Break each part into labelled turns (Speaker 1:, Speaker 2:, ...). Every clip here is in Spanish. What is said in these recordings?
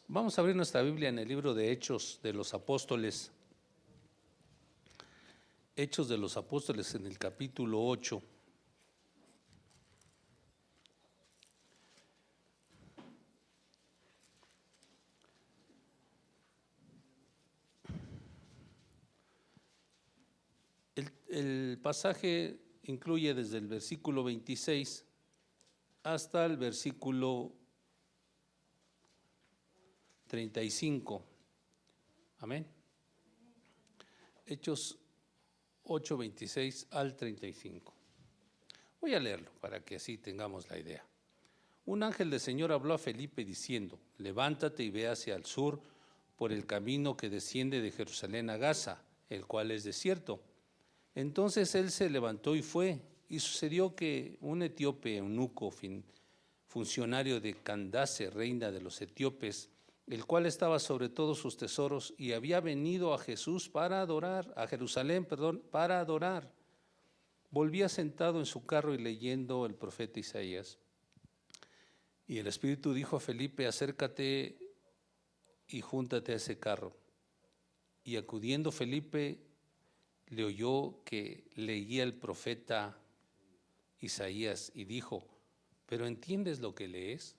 Speaker 1: Vamos a abrir nuestra Biblia en el libro de Hechos de los Apóstoles. Hechos de los Apóstoles en el capítulo 8. El pasaje incluye desde el versículo 26 hasta el versículo 35. Amén. Hechos 8, 26 al 35. Voy a leerlo para que así tengamos la idea. Un ángel del Señor habló a Felipe diciendo: levántate y ve hacia el sur por el camino que desciende de Jerusalén a Gaza, el cual es desierto. Entonces él se levantó y fue, y sucedió que un etíope eunuco, funcionario de Candace, reina de los etíopes, el cual estaba sobre todos sus tesoros y había venido a Jerusalén, para adorar, volvía sentado en su carro y leyendo el profeta Isaías. Y el Espíritu dijo a Felipe: acércate y júntate a ese carro. Y acudiendo Felipe, le oyó que leía el profeta Isaías y dijo: ¿pero entiendes lo que lees?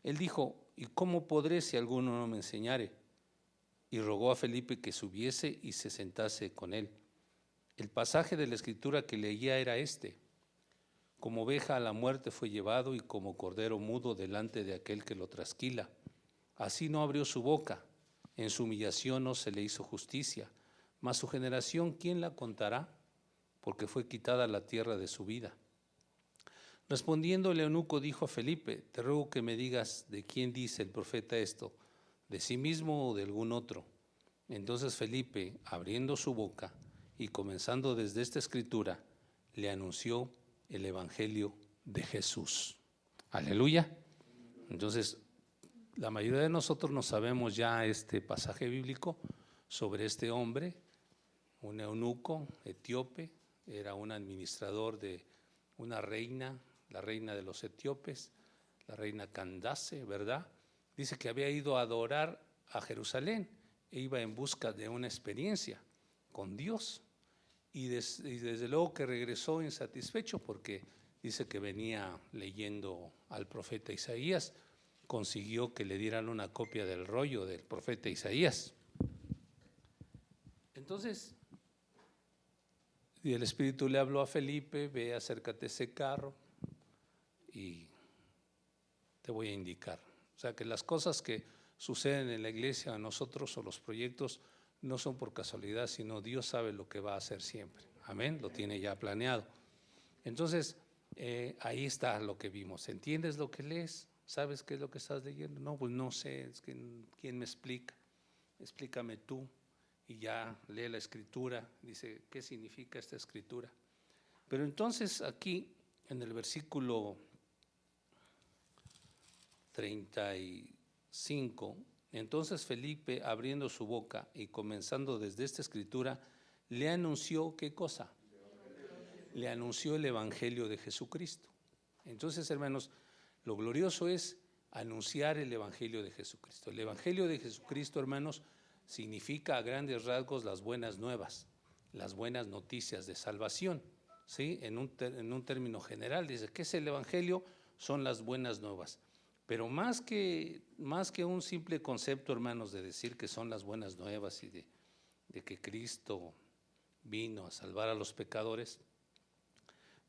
Speaker 1: Él dijo: ¿y cómo podré si alguno no me enseñare? Y rogó a Felipe que subiese y se sentase con él. El pasaje de la escritura que leía era este: como oveja a la muerte fue llevado, y como cordero mudo delante de aquel que lo trasquila. Así no abrió su boca, en su humillación no se le hizo justicia. Mas su generación, ¿quién la contará? Porque fue quitada la tierra de su vida. Respondiendo el eunuco dijo a Felipe: te ruego que me digas de quién dice el profeta esto, de sí mismo o de algún otro. Entonces Felipe, abriendo su boca y comenzando desde esta escritura, le anunció el evangelio de Jesús. Aleluya. Entonces, la mayoría de nosotros no sabemos ya este pasaje bíblico sobre este hombre, un eunuco etíope, era un administrador de una reina, la reina de los etíopes, la reina Candace, ¿verdad? Dice que había ido a adorar a Jerusalén e iba en busca de una experiencia con Dios. Y desde luego que regresó insatisfecho, porque dice que venía leyendo al profeta Isaías, consiguió que le dieran una copia del rollo del profeta Isaías. Entonces, y el Espíritu le habló a Felipe: ve, acércate a ese carro y te voy a indicar. O sea, que las cosas que suceden en la iglesia, a nosotros, o los proyectos, no son por casualidad, sino Dios sabe lo que va a hacer siempre. Amén, lo tiene ya planeado. Entonces, ahí está lo que vimos. ¿Entiendes lo que lees? ¿Sabes qué es lo que estás leyendo? No, pues no sé, es que ¿quién me explica? Explícame tú. Y ya lee la escritura, dice: ¿qué significa esta escritura? Pero entonces aquí, en el versículo 35, entonces Felipe, abriendo su boca y comenzando desde esta escritura, le anunció, ¿qué cosa? Le anunció el evangelio de Jesucristo. Entonces, hermanos, lo glorioso es anunciar el evangelio de Jesucristo. El evangelio de Jesucristo, hermanos, significa a grandes rasgos las buenas nuevas, las buenas noticias de salvación, ¿sí? En un término general, dice: ¿qué es el evangelio? Son las buenas nuevas. Pero más que un simple concepto, hermanos, de decir que son las buenas nuevas y de que Cristo vino a salvar a los pecadores,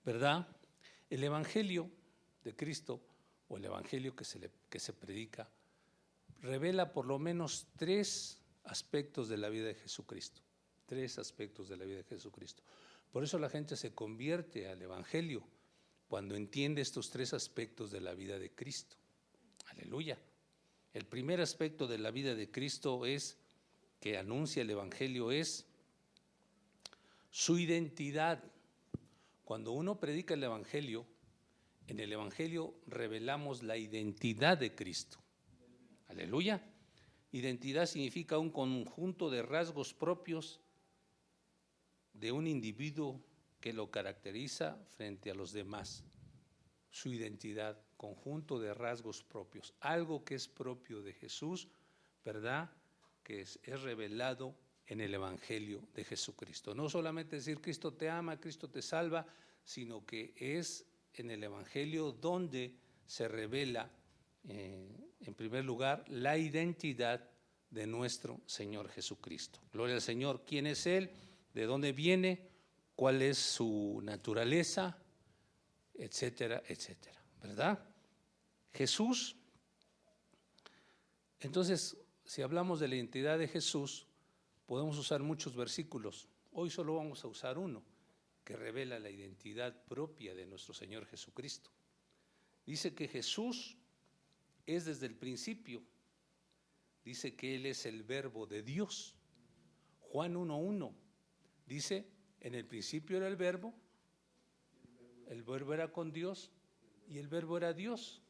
Speaker 1: ¿verdad? El evangelio de Cristo, o el evangelio que se predica, revela por lo menos tres aspectos de la vida de Jesucristo. Tres aspectos de la vida de Jesucristo. Por eso la gente se convierte al evangelio cuando entiende estos tres aspectos de la vida de Cristo. Aleluya. El primer aspecto de la vida de Cristo es que anuncia el evangelio es su identidad. Cuando uno predica el evangelio, en el evangelio revelamos la identidad de Cristo. Aleluya. Identidad significa un conjunto de rasgos propios de un individuo que lo caracteriza frente a los demás. Su identidad conjunto de rasgos propios, algo que es propio de Jesús, ¿verdad? Que es revelado en el Evangelio de Jesucristo. No solamente decir Cristo te ama, Cristo te salva, sino que es en el Evangelio donde se revela, en primer lugar, la identidad de nuestro Señor Jesucristo. Gloria al Señor. ¿Quién es Él? ¿De dónde viene? ¿Cuál es su naturaleza? Etcétera, etcétera. ¿Verdad? Jesús. Entonces, si hablamos de la identidad de Jesús, podemos usar muchos versículos. Hoy solo vamos a usar uno que revela la identidad propia de nuestro Señor Jesucristo. Dice que Jesús es desde el principio. Dice que Él es el verbo de Dios. Juan 1:1 dice, en el principio era el verbo era con Dios y el verbo era Dios.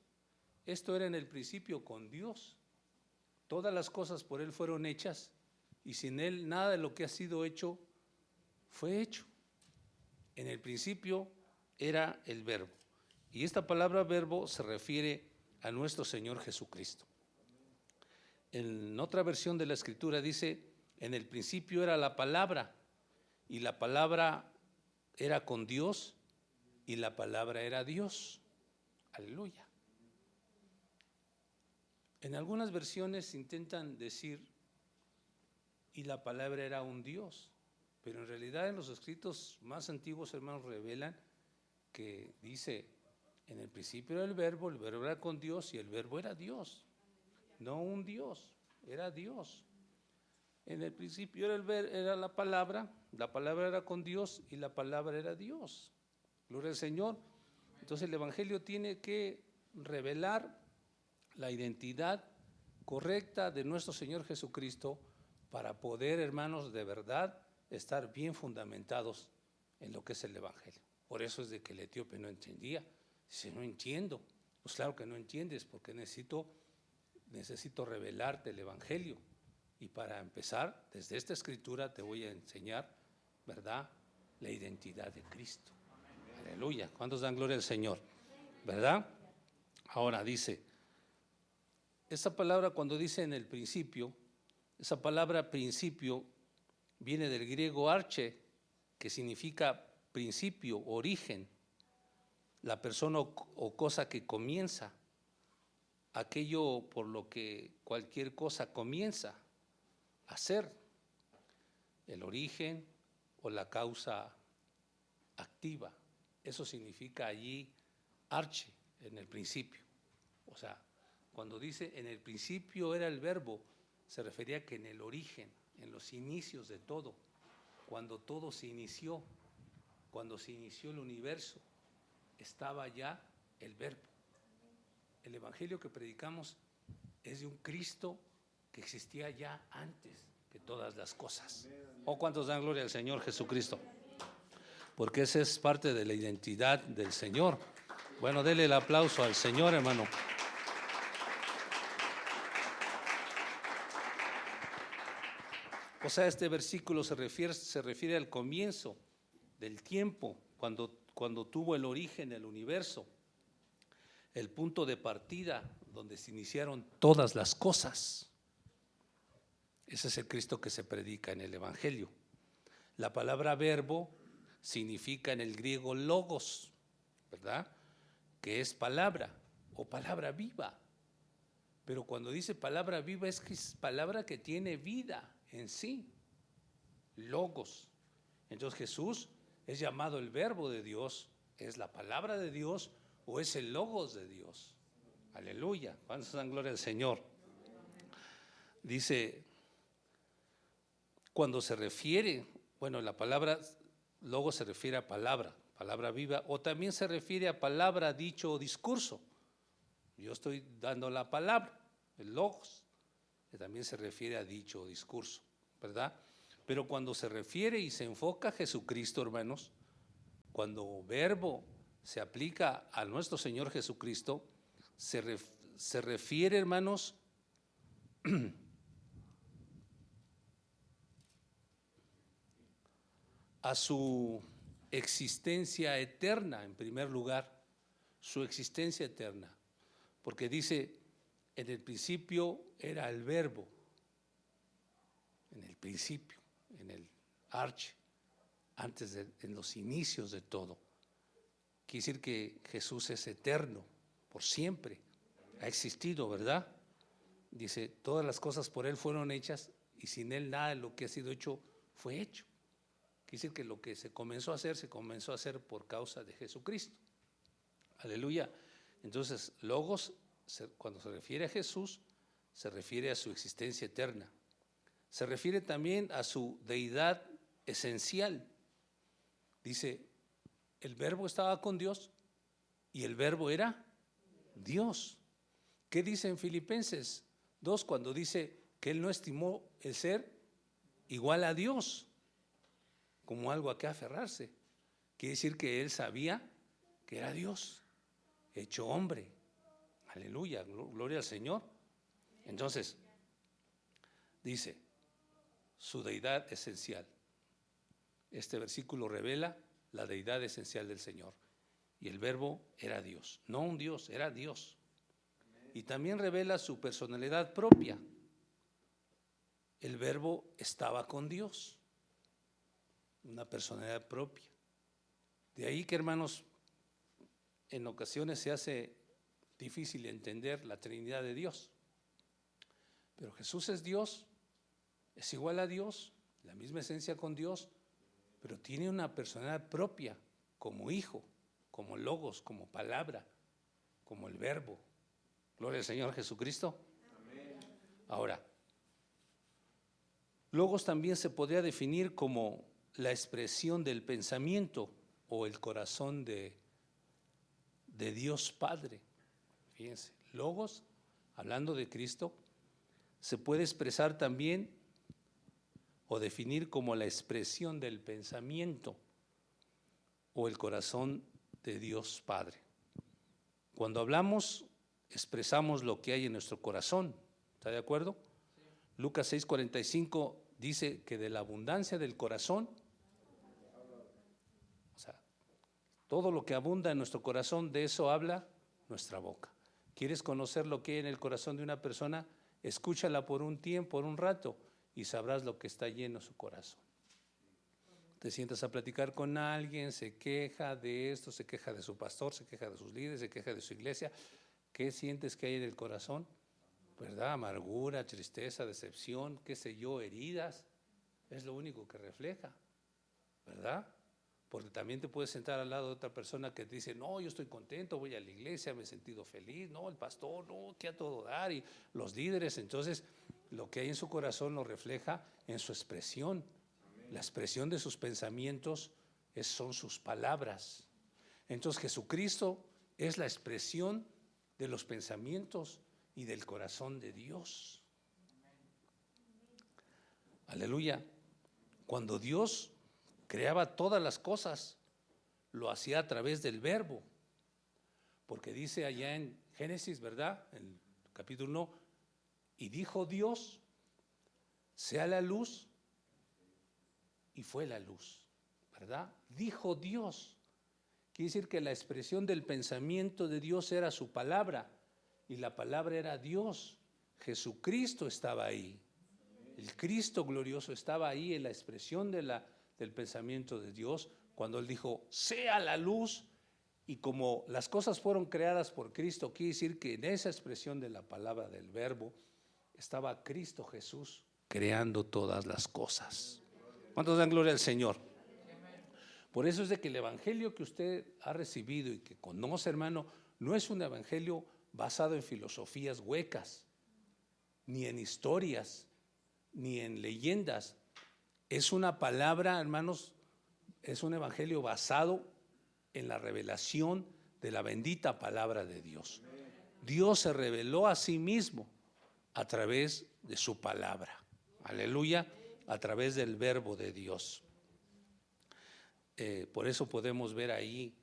Speaker 1: Esto era en el principio con Dios. Todas las cosas por Él fueron hechas y sin Él nada de lo que ha sido hecho fue hecho. En el principio era el verbo. Y esta palabra verbo se refiere a nuestro Señor Jesucristo. En otra versión de la Escritura dice, en el principio era la palabra, y la palabra era con Dios, y la palabra era Dios. Aleluya. En algunas versiones intentan decir, y la palabra era un Dios, pero en realidad en los escritos más antiguos, hermanos, revelan que dice, en el principio era el verbo era con Dios, y el verbo era Dios. No un Dios, era Dios. En el principio era la palabra era con Dios y la palabra era Dios. Gloria al Señor. Entonces el Evangelio tiene que revelar la identidad correcta de nuestro Señor Jesucristo para poder, hermanos, de verdad estar bien fundamentados en lo que es el Evangelio. Por eso es de que el etíope no entendía. Dice, no entiendo. Pues claro que no entiendes, porque necesito revelarte el Evangelio. Y para empezar, desde esta escritura te voy a enseñar, ¿verdad?, la identidad de Cristo. Aleluya. ¿Cuántos dan gloria al Señor? ¿Verdad? Ahora dice, esa palabra cuando dice en el principio, esa palabra principio viene del griego arche, que significa principio, origen, la persona o cosa que comienza, aquello por lo que cualquier cosa comienza a ser, el origen o la causa activa. Eso significa allí arche, en el principio. O sea, cuando dice en el principio era el verbo, se refería que en el origen, en los inicios de todo, cuando todo se inició, cuando se inició el universo, estaba ya el verbo. El evangelio que predicamos es de un Cristo que existía ya antes que todas las cosas. ¿O cuántos dan gloria al Señor Jesucristo? Porque esa es parte de la identidad del Señor. Bueno, dele el aplauso al Señor, hermano. O sea, este versículo se refiere al comienzo del tiempo, cuando tuvo el origen el universo, el punto de partida donde se iniciaron todas las cosas. Ese es el Cristo que se predica en el Evangelio. La palabra verbo significa en el griego logos, ¿verdad?, que es palabra o palabra viva. Pero cuando dice palabra viva es que es palabra que tiene vida en sí, logos. Entonces Jesús es llamado el verbo de Dios, es la palabra de Dios o es el logos de Dios. Aleluya, ¿cuántos dan gloria al Señor? Dice, cuando se refiere, bueno, la palabra logos se refiere a palabra viva, o también se refiere a palabra, dicho o discurso. Yo estoy dando la palabra, el logos, que también se refiere a dicho o discurso, ¿verdad? Pero cuando se refiere y se enfoca a Jesucristo, hermanos, cuando verbo se aplica a nuestro Señor Jesucristo, se refiere, hermanos, a su existencia eterna, en primer lugar, su existencia eterna. porque dice, en el principio era el verbo, en el principio, en el arche, en los inicios de todo. Quiere decir que Jesús es eterno, por siempre, ha existido, ¿verdad? Dice, todas las cosas por Él fueron hechas y sin Él nada de lo que ha sido hecho fue hecho. Quiere decir que lo que se comenzó a hacer por causa de Jesucristo. Aleluya. Entonces, Logos, cuando se refiere a Jesús, se refiere a su existencia eterna. Se refiere también a su deidad esencial. Dice, el verbo estaba con Dios y el verbo era Dios. ¿Qué dice en Filipenses 2 cuando dice que Él no estimó el ser igual a Dios como algo a que aferrarse? Quiere decir que Él sabía que era Dios, hecho hombre. Aleluya, gloria al Señor. Entonces, dice, su deidad esencial. Este versículo revela la deidad esencial del Señor. Y el verbo era Dios, no un Dios, era Dios. Y también revela su personalidad propia. El verbo estaba con Dios, una personalidad propia. De ahí que, hermanos, en ocasiones se hace difícil entender la Trinidad de Dios. Pero Jesús es Dios, es igual a Dios, la misma esencia con Dios, pero tiene una personalidad propia como hijo, como logos, como palabra, como el verbo. Gloria al Señor Jesucristo. Amén. Ahora, logos también se podría definir como la expresión del pensamiento o el corazón de Dios Padre. Fíjense, logos, hablando de Cristo, se puede expresar también o definir como la expresión del pensamiento o el corazón de Dios Padre. Cuando hablamos, expresamos lo que hay en nuestro corazón. ¿Está de acuerdo? Sí. Lucas 6:45 dice que de la abundancia del corazón, o sea, todo lo que abunda en nuestro corazón, de eso habla nuestra boca. ¿Quieres conocer lo que hay en el corazón de una persona? Escúchala por un tiempo, por un rato, y sabrás lo que está lleno su corazón. Te sientas a platicar con alguien, se queja de esto, se queja de su pastor, se queja de sus líderes, se queja de su iglesia. ¿Qué sientes que hay en el corazón? ¿Verdad? Amargura, tristeza, decepción, qué sé yo, heridas. Es lo único que refleja, ¿verdad? Porque también te puedes sentar al lado de otra persona que te dice, no, yo estoy contento, voy a la iglesia, me he sentido feliz, no, el pastor, no, que a todo dar, y los líderes. Entonces, lo que hay en su corazón lo refleja en su expresión. La expresión de sus pensamientos son sus palabras. Entonces, Jesucristo es la expresión de los pensamientos y del corazón de Dios. Aleluya. Cuando Dios creaba todas las cosas, lo hacía a través del verbo, porque dice allá en Génesis, ¿verdad? En el capítulo 1, y dijo Dios, sea la luz, y fue la luz, ¿verdad? Dijo Dios. Quiere decir que la expresión del pensamiento de Dios era su palabra, y la palabra era Dios. Jesucristo estaba ahí. El Cristo glorioso estaba ahí en la expresión del pensamiento de Dios, cuando Él dijo, sea la luz, y como las cosas fueron creadas por Cristo, quiere decir que en esa expresión de la palabra del verbo, estaba Cristo Jesús creando todas las cosas. ¿Cuántos dan gloria al Señor? Por eso es de que el evangelio que usted ha recibido y que conoce, hermano, no es un evangelio basado en filosofías huecas, ni en historias, ni en leyendas. Es una palabra, hermanos, es un evangelio basado en la revelación de la bendita palabra de Dios. Dios se reveló a sí mismo a través de su palabra. Aleluya, a través del verbo de Dios. Por eso podemos ver ahí,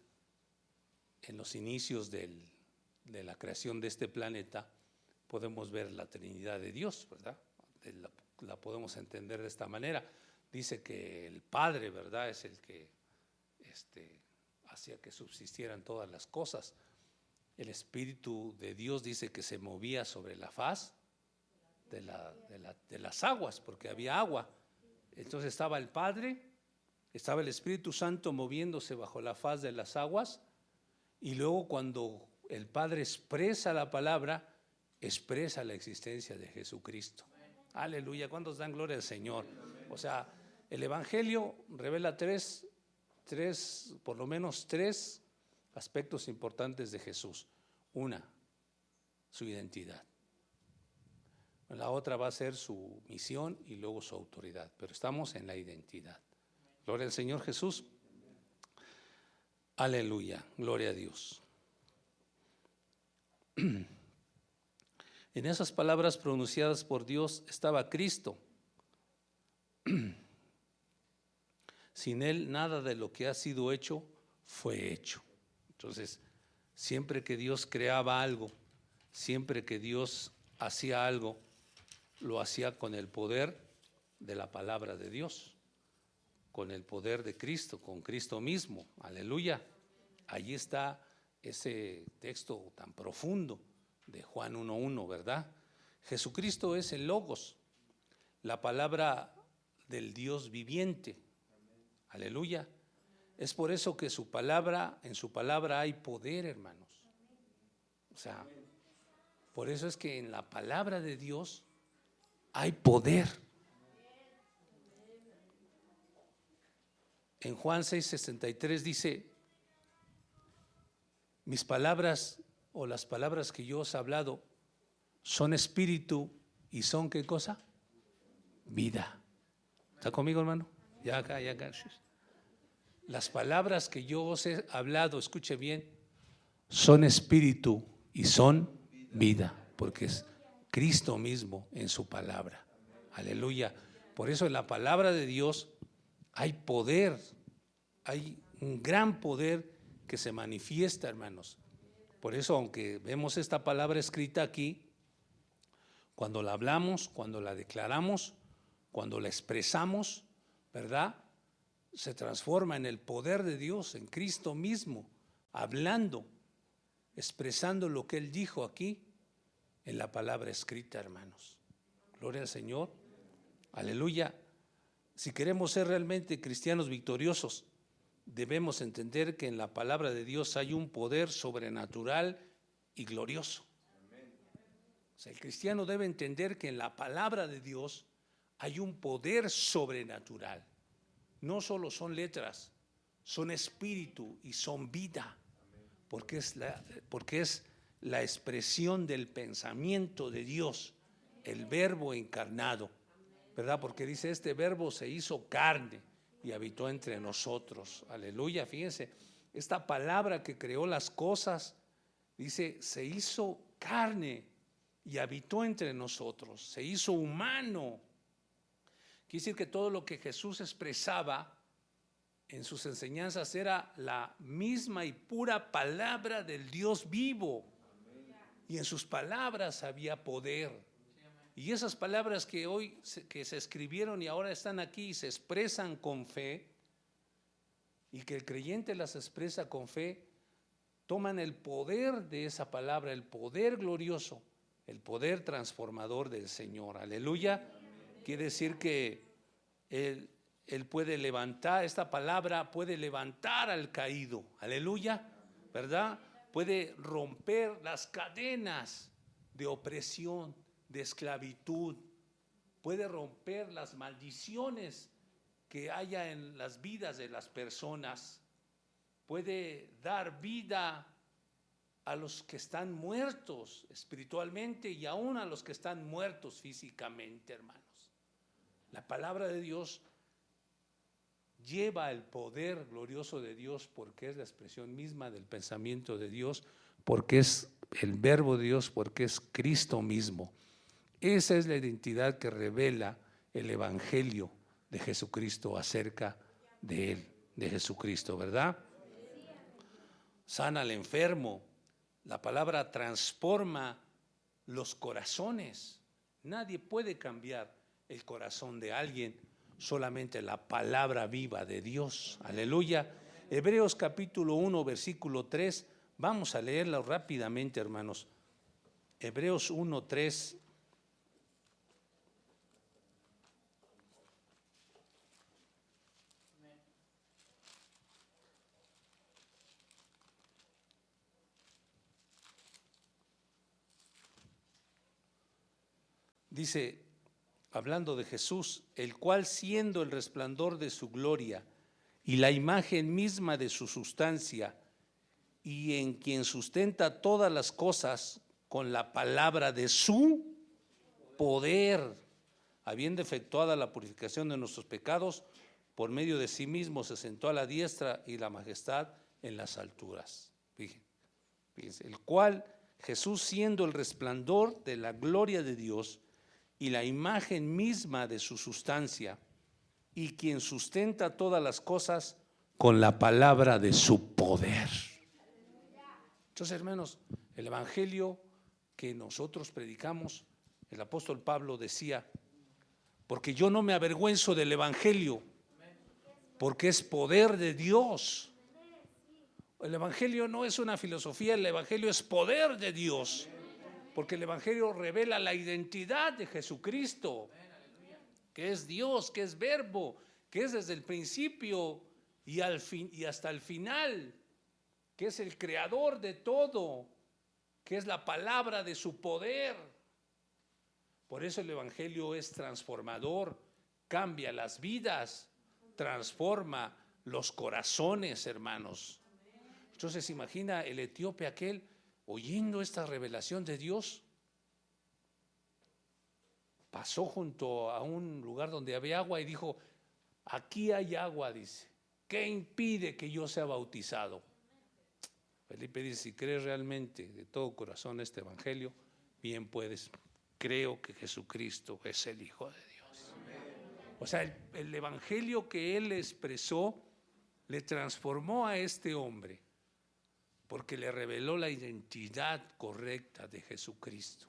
Speaker 1: en los inicios de la creación de este planeta, podemos ver la Trinidad de Dios, ¿verdad? La podemos entender de esta manera. Dice que el Padre, ¿verdad?, es el que hacía que subsistieran todas las cosas. el Espíritu de Dios dice que se movía sobre la faz de las aguas, porque había agua. Entonces estaba el Padre, estaba el Espíritu Santo moviéndose bajo la faz de las aguas, y luego cuando el Padre expresa la palabra, expresa la existencia de Jesucristo. Aleluya, ¿cuántos dan gloria al Señor? O sea, el Evangelio revela por lo menos tres aspectos importantes de Jesús. Una, su identidad. La otra va a ser su misión y luego su autoridad, pero estamos en la identidad. Gloria al Señor Jesús. Aleluya, gloria a Dios. En esas palabras pronunciadas por Dios estaba Cristo. Sin Él nada de lo que ha sido hecho fue hecho. Entonces, siempre que Dios creaba algo, siempre que Dios hacía algo, lo hacía con el poder de la palabra de Dios, con el poder de Cristo, con Cristo mismo. Aleluya. Allí está ese texto tan profundo de Juan 1:1, ¿verdad? Jesucristo es el Logos, la palabra del Dios viviente. Aleluya. Es por eso que en su palabra hay poder, hermanos. O sea, por eso es que en la palabra de Dios hay poder. En Juan 6:63 dice: mis palabras o las palabras que yo os he hablado son espíritu y son ¿qué cosa? Vida. ¿Está conmigo, hermano? Ya acá. Las palabras que yo os he hablado, escuche bien, son espíritu y son vida, porque es Cristo mismo en su palabra. Aleluya. Por eso en la palabra de Dios hay poder, hay un gran poder que se manifiesta, hermanos. Por eso, aunque vemos esta palabra escrita aquí, cuando la hablamos, cuando la declaramos, cuando la expresamos, ¿verdad?, se transforma en el poder de Dios, en Cristo mismo, hablando, expresando lo que Él dijo aquí en la palabra escrita, hermanos. Gloria al Señor. Aleluya. Si queremos ser realmente cristianos victoriosos, debemos entender que en la palabra de Dios hay un poder sobrenatural y glorioso. O sea, el cristiano debe entender que en la palabra de Dios hay un poder sobrenatural. No solo son letras, son espíritu y son vida, porque es la expresión del pensamiento de Dios, el verbo encarnado, ¿verdad? Porque dice, este verbo se hizo carne y habitó entre nosotros. Aleluya, fíjense, esta palabra que creó las cosas, dice, se hizo carne y habitó entre nosotros, se hizo humano. Quiere decir que todo lo que Jesús expresaba en sus enseñanzas era la misma y pura palabra del Dios vivo. Y en sus palabras había poder. Y esas palabras que hoy que se escribieron y ahora están aquí y se expresan con fe, y que el creyente las expresa con fe, toman el poder de esa palabra, el poder glorioso, el poder transformador del Señor. Aleluya. Quiere decir que Él puede levantar, esta palabra puede levantar al caído. Aleluya, ¿verdad? Puede romper las cadenas de opresión, de esclavitud. Puede romper las maldiciones que haya en las vidas de las personas. Puede dar vida a los que están muertos espiritualmente y aún a los que están muertos físicamente, hermanos. La palabra de Dios lleva el poder glorioso de Dios porque es la expresión misma del pensamiento de Dios, porque es el verbo de Dios, porque es Cristo mismo. Esa es la identidad que revela el Evangelio de Jesucristo acerca de Él, de Jesucristo, ¿verdad? Sana al enfermo. La palabra transforma los corazones. Nadie puede cambiar el corazón de alguien, solamente la palabra viva de Dios. Aleluya. Hebreos capítulo 1 versículo 3 Vamos a leerlo rápidamente, hermanos. Hebreos 1:3. Dice, hablando de Jesús, el cual siendo el resplandor de su gloria y la imagen misma de su sustancia, y en quien sustenta todas las cosas con la palabra de su poder, habiendo efectuada la purificación de nuestros pecados, por medio de sí mismo se sentó a la diestra y la majestad en las alturas. Fíjense, el cual Jesús siendo el resplandor de la gloria de Dios y la imagen misma de su sustancia, y quien sustenta todas las cosas con la palabra de su poder. Entonces, hermanos, el evangelio que nosotros predicamos, el apóstol Pablo decía, porque yo no me avergüenzo del evangelio, porque es poder de Dios. El evangelio no es una filosofía, el evangelio es poder de Dios, porque el evangelio revela la identidad de Jesucristo, que es Dios, que es verbo, que es desde el principio y hasta el final, que es el creador de todo, que es la palabra de su poder. Por eso el evangelio es transformador, cambia las vidas, transforma los corazones, hermanos. Entonces imagina el etíope aquel oyendo esta revelación de Dios. Pasó junto a un lugar donde había agua y dijo, aquí hay agua, dice, ¿qué impide que yo sea bautizado? Felipe dice, si crees realmente de todo corazón este evangelio, bien puedes. Creo que Jesucristo es el Hijo de Dios. O sea, el evangelio que él expresó le transformó a este hombre, porque le reveló la identidad correcta de Jesucristo.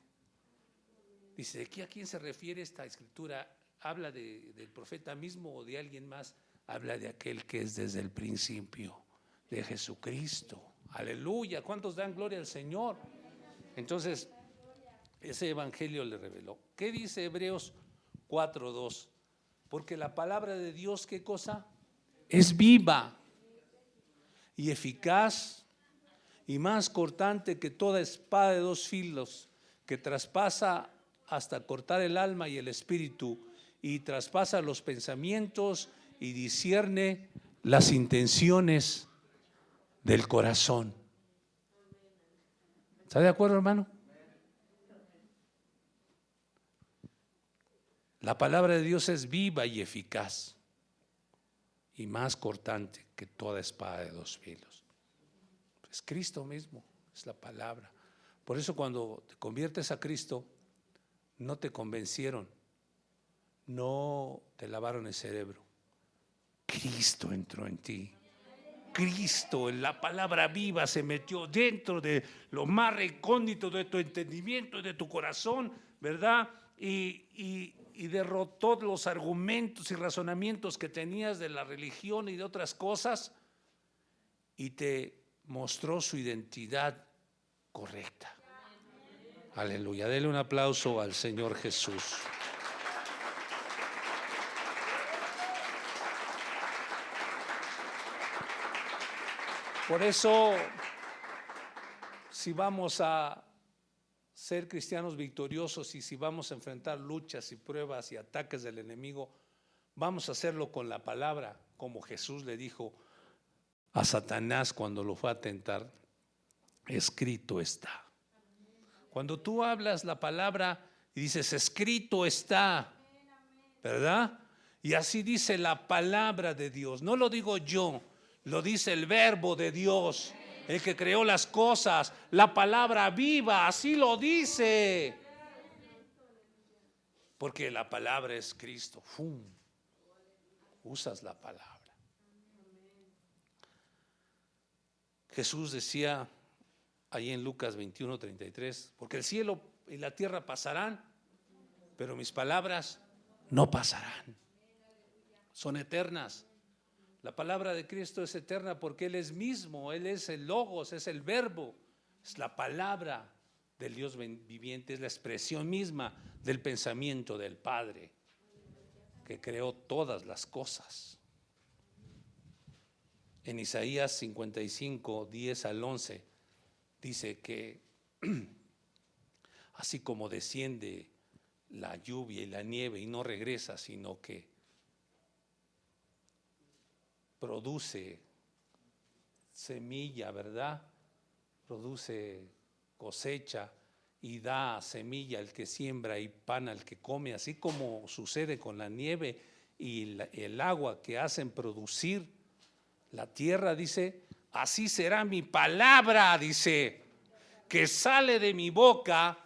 Speaker 1: Dice, ¿de a quién se refiere esta escritura? ¿Habla del profeta mismo o de alguien más? Habla de aquel que es desde el principio, de Jesucristo. Aleluya, ¿cuántos dan gloria al Señor? Entonces, ese evangelio le reveló. ¿Qué dice Hebreos 4:2? Porque la palabra de Dios, ¿qué cosa? Es viva y eficaz y más cortante que toda espada de dos filos, que traspasa hasta cortar el alma y el espíritu, y traspasa los pensamientos y discierne las intenciones del corazón. ¿Está de acuerdo, hermano? La palabra de Dios es viva y eficaz y más cortante que toda espada de dos filos. Es Cristo mismo, es la palabra. Por eso cuando te conviertes a Cristo, no te convencieron, no te lavaron el cerebro. Cristo entró en ti. Cristo, en la palabra viva, se metió dentro de lo más recóndito de tu entendimiento y de tu corazón, ¿verdad? Y derrotó los argumentos y razonamientos que tenías de la religión y de otras cosas y te mostró su identidad correcta. Aleluya, dele un aplauso al Señor Jesús. Por eso, si vamos a ser cristianos victoriosos y si vamos a enfrentar luchas y pruebas y ataques del enemigo, vamos a hacerlo con la palabra, como Jesús le dijo a Satanás cuando lo fue a tentar, escrito está. Cuando tú hablas la palabra y dices, escrito está, ¿verdad? Y así dice la palabra de Dios, no lo digo yo, lo dice el verbo de Dios, el que creó las cosas, la palabra viva, así lo dice. Porque la palabra es Cristo. ¡Fum! Usas la palabra. Jesús decía ahí en Lucas 21:33, porque el cielo y la tierra pasarán, pero mis palabras no pasarán. Son eternas. La palabra de Cristo es eterna porque Él es mismo, Él es el Logos, es el Verbo, es la palabra del Dios viviente, es la expresión misma del pensamiento del Padre, que creó todas las cosas. En Isaías 55, 10 al 11, dice que así como desciende la lluvia y la nieve y no regresa, sino que produce semilla, ¿verdad? Produce cosecha y da semilla al que siembra y pan al que come, así como sucede con la nieve y el agua que hacen producir la tierra, dice, así será mi palabra, dice, que sale de mi boca,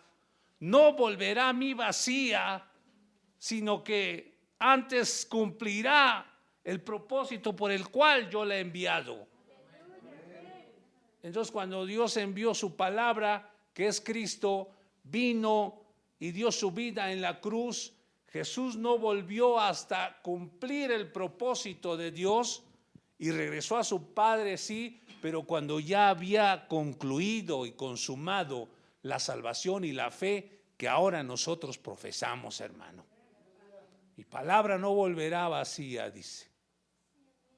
Speaker 1: no volverá a mí vacía, sino que antes cumplirá el propósito por el cual yo la he enviado. Entonces, cuando Dios envió su palabra, que es Cristo, vino y dio su vida en la cruz, Jesús no volvió hasta cumplir el propósito de Dios y regresó a su Padre, sí, pero cuando ya había concluido y consumado la salvación y la fe que ahora nosotros profesamos, hermano. Mi palabra no volverá vacía, dice,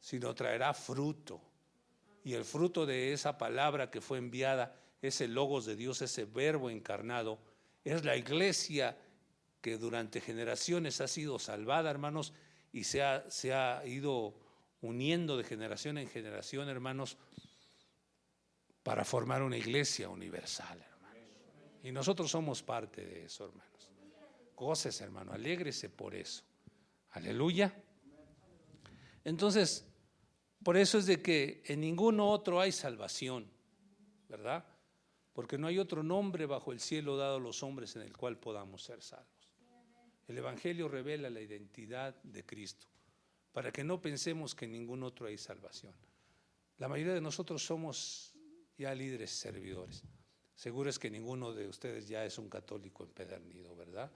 Speaker 1: sino traerá fruto. Y el fruto de esa palabra que fue enviada, ese Logos de Dios, ese Verbo encarnado, es la iglesia que durante generaciones ha sido salvada, hermanos, y se ha ido uniendo de generación en generación, hermanos, para formar una iglesia universal, hermanos. Y nosotros somos parte de eso, hermanos. Gócese, hermano, alégrese por eso. Aleluya. Entonces, por eso es de que en ninguno otro hay salvación, ¿verdad? Porque no hay otro nombre bajo el cielo dado a los hombres en el cual podamos ser salvos. El Evangelio revela la identidad de Cristo, para que no pensemos que en ningún otro hay salvación. La mayoría de nosotros somos ya líderes servidores. Seguro es que ninguno de ustedes ya es un católico empedernido, ¿verdad?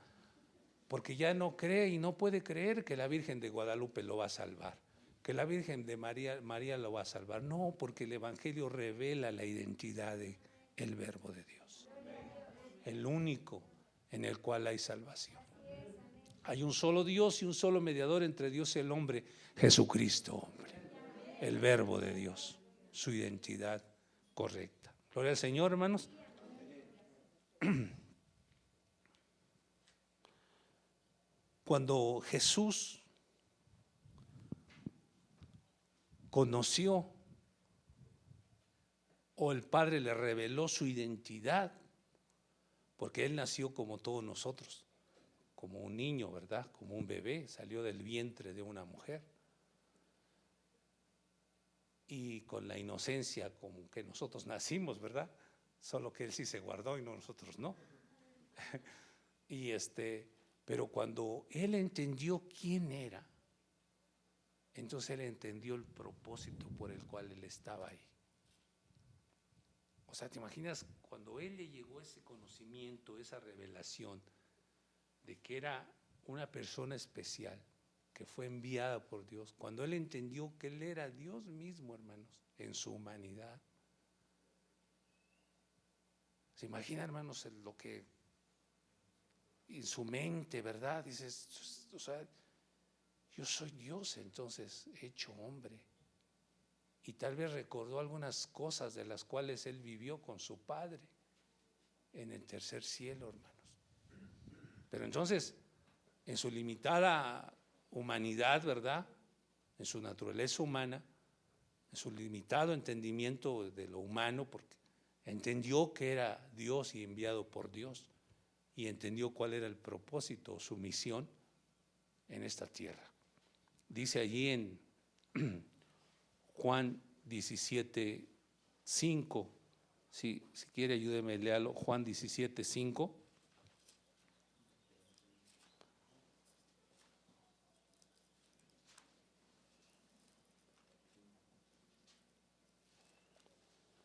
Speaker 1: Porque ya no cree y no puede creer que la Virgen de Guadalupe lo va a salvar, que la Virgen de María lo va a salvar. No, porque el Evangelio revela la identidad del Verbo de Dios, el único en el cual hay salvación. Hay un solo Dios y un solo mediador entre Dios y el hombre, Jesucristo, hombre, el Verbo de Dios, su identidad correcta. Gloria al Señor, hermanos. Cuando Jesús conoció o el Padre le reveló su identidad, porque Él nació como todos nosotros, como un niño, ¿verdad? Como un bebé, salió del vientre de una mujer. Y con la inocencia con que nosotros nacimos, ¿verdad? Solo que Él sí se guardó y nosotros no. Pero cuando Él entendió quién era, entonces Él entendió el propósito por el cual Él estaba ahí. O sea, ¿te imaginas cuando Él le llegó ese conocimiento, esa revelación de que era una persona especial, que fue enviada por Dios, cuando Él entendió que Él era Dios mismo, hermanos, en su humanidad? ¿Se imagina, hermanos, lo que en su mente, verdad? Dices, o sea, yo soy Dios entonces hecho hombre. Y tal vez recordó algunas cosas de las cuales Él vivió con su Padre en el tercer cielo, hermanos. Pero entonces, en su limitada humanidad, ¿verdad? En su naturaleza humana, en su limitado entendimiento de lo humano, porque entendió que era Dios y enviado por Dios, y entendió cuál era el propósito, su misión en esta tierra. Dice allí en Juan 17, 5, si quiere ayúdeme, léalo, Juan 17, 5.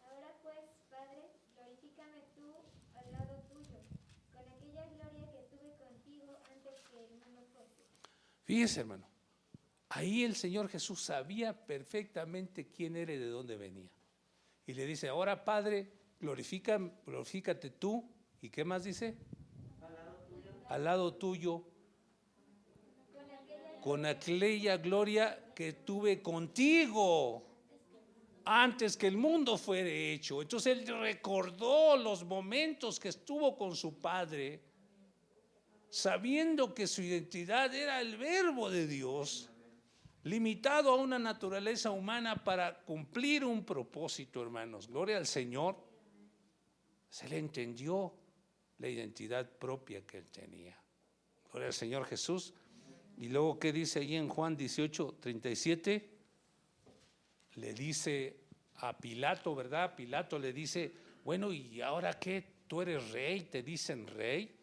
Speaker 2: Ahora pues, Padre, glorifícame tú al lado tuyo, con aquella gloria que tuve contigo antes que el mundo fuese.
Speaker 1: Fíjese, hermano, Ahí el Señor Jesús sabía perfectamente quién era y de dónde venía. Y le dice, ahora Padre, glorifícate tú. ¿Y qué más dice? Al lado tuyo, con aquella gloria que tuve contigo antes que el mundo fuera hecho. Entonces él recordó los momentos que estuvo con su Padre, sabiendo que su identidad era el Verbo de Dios, limitado a una naturaleza humana para cumplir un propósito, hermanos. Gloria al Señor. Se le entendió la identidad propia que él tenía. Gloria al Señor Jesús. Y luego, ¿qué dice ahí en Juan 18:37? Le dice a Pilato, ¿verdad? Pilato le dice, bueno, ¿y ahora qué? ¿Tú eres rey? ¿Te dicen rey?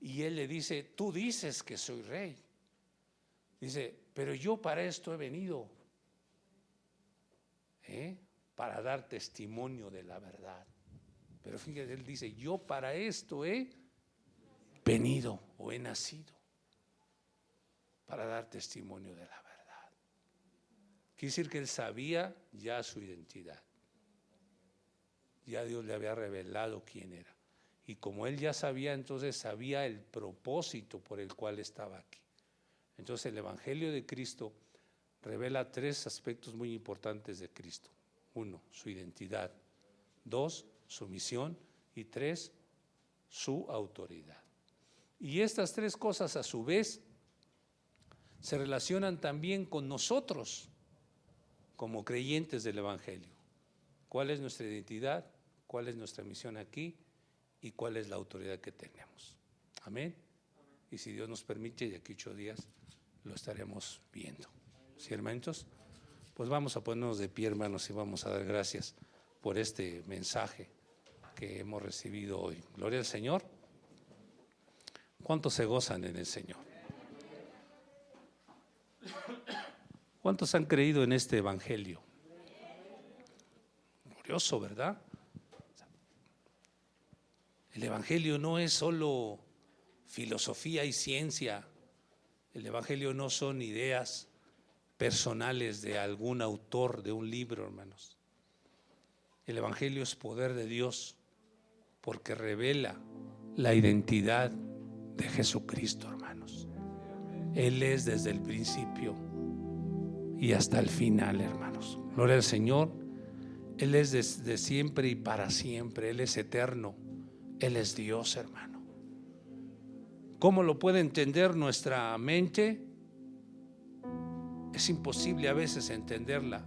Speaker 1: Y él le dice, tú dices que soy rey. Dice, pero yo para esto he venido, para dar testimonio de la verdad. Pero fíjate, él dice, yo para esto he venido o he nacido, para dar testimonio de la verdad. Quiere decir que él sabía ya su identidad. Ya Dios le había revelado quién era. Y como él ya sabía, entonces sabía el propósito por el cual estaba aquí. Entonces el Evangelio de Cristo revela tres aspectos muy importantes de Cristo. 1, su identidad. 2, su misión. Y 3, su autoridad. Y estas tres cosas a su vez se relacionan también con nosotros como creyentes del Evangelio. ¿Cuál es nuestra identidad? ¿Cuál es nuestra misión aquí? ¿Y cuál es la autoridad que tenemos? Amén. Y si Dios nos permite, de aquí 8 días lo estaremos viendo. ¿Sí, hermanitos? Pues vamos a ponernos de pie, hermanos, y vamos a dar gracias por este mensaje que hemos recibido hoy. Gloria al Señor. ¿Cuántos se gozan en el Señor? ¿Cuántos han creído en este Evangelio? Glorioso, ¿verdad? El Evangelio no es solo filosofía y ciencia. El Evangelio no son ideas personales de algún autor de un libro, hermanos. El Evangelio es poder de Dios porque revela la identidad de Jesucristo, hermanos. Él es desde el principio y hasta el final, hermanos. Gloria al Señor. Él es desde siempre y para siempre. Él es eterno. Él es Dios, hermano. ¿Cómo lo puede entender nuestra mente? Es imposible a veces entenderla,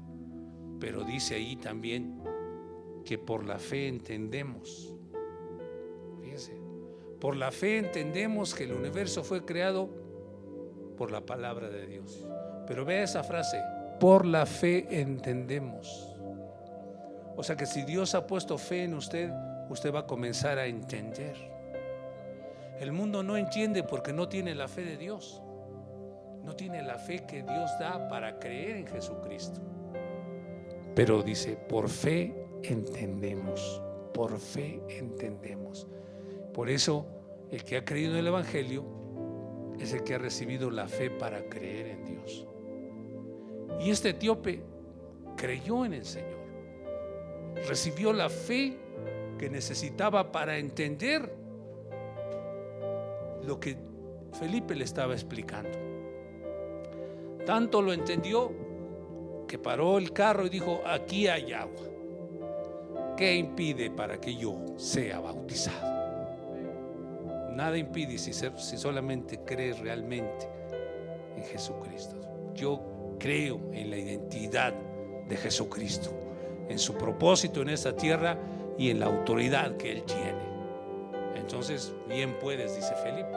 Speaker 1: pero dice ahí también que por la fe entendemos. Fíjense, por la fe entendemos que el universo fue creado por la palabra de Dios. Pero vea esa frase, por la fe entendemos. O sea que si Dios ha puesto fe en usted, usted va a comenzar a entender. El mundo no entiende porque no tiene la fe de Dios. No tiene la fe que Dios da para creer en Jesucristo. Pero dice, por fe entendemos. Por fe entendemos. Por eso, el que ha creído en el Evangelio es el que ha recibido la fe para creer en Dios. Y este etíope creyó en el Señor. Recibió la fe que necesitaba para entender lo que Felipe le estaba explicando. Tanto lo entendió que paró el carro y dijo, aquí hay agua. ¿Qué impide para que yo sea bautizado? Nada impide si solamente crees realmente en Jesucristo. Yo creo en la identidad de Jesucristo, en su propósito en esta tierra y en la autoridad que Él tiene. Entonces, bien puedes, dice Felipe.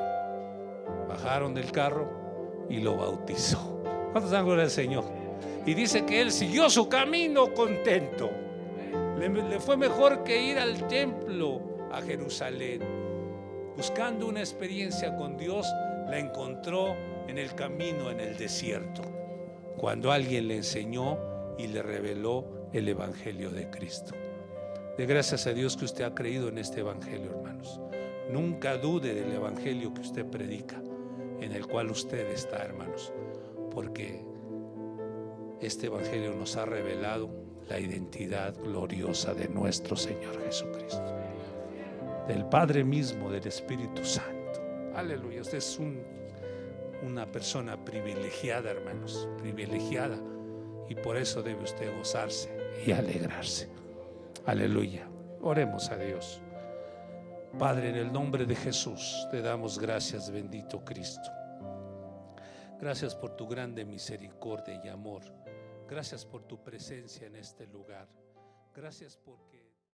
Speaker 1: Bajaron del carro y lo bautizó. ¿Cuántos dan gloria al Señor? Y dice que él siguió su camino contento. Le fue mejor que ir al templo a Jerusalén. Buscando una experiencia con Dios, la encontró en el camino, en el desierto, cuando alguien le enseñó y le reveló el Evangelio de Cristo. De gracias a Dios que usted ha creído en este Evangelio, hermanos. Nunca dude del Evangelio que usted predica, en el cual usted está, hermanos, porque Este Evangelio nos ha revelado la identidad gloriosa de nuestro Señor Jesucristo, del Padre mismo, del Espíritu Santo. Aleluya. Usted es una persona privilegiada, hermanos, privilegiada, y por eso debe usted gozarse y alegrarse. Aleluya. Oremos a Dios. Padre, en el nombre de Jesús te damos gracias, bendito Cristo. Gracias por tu grande misericordia y amor. Gracias por tu presencia en este lugar. Gracias porque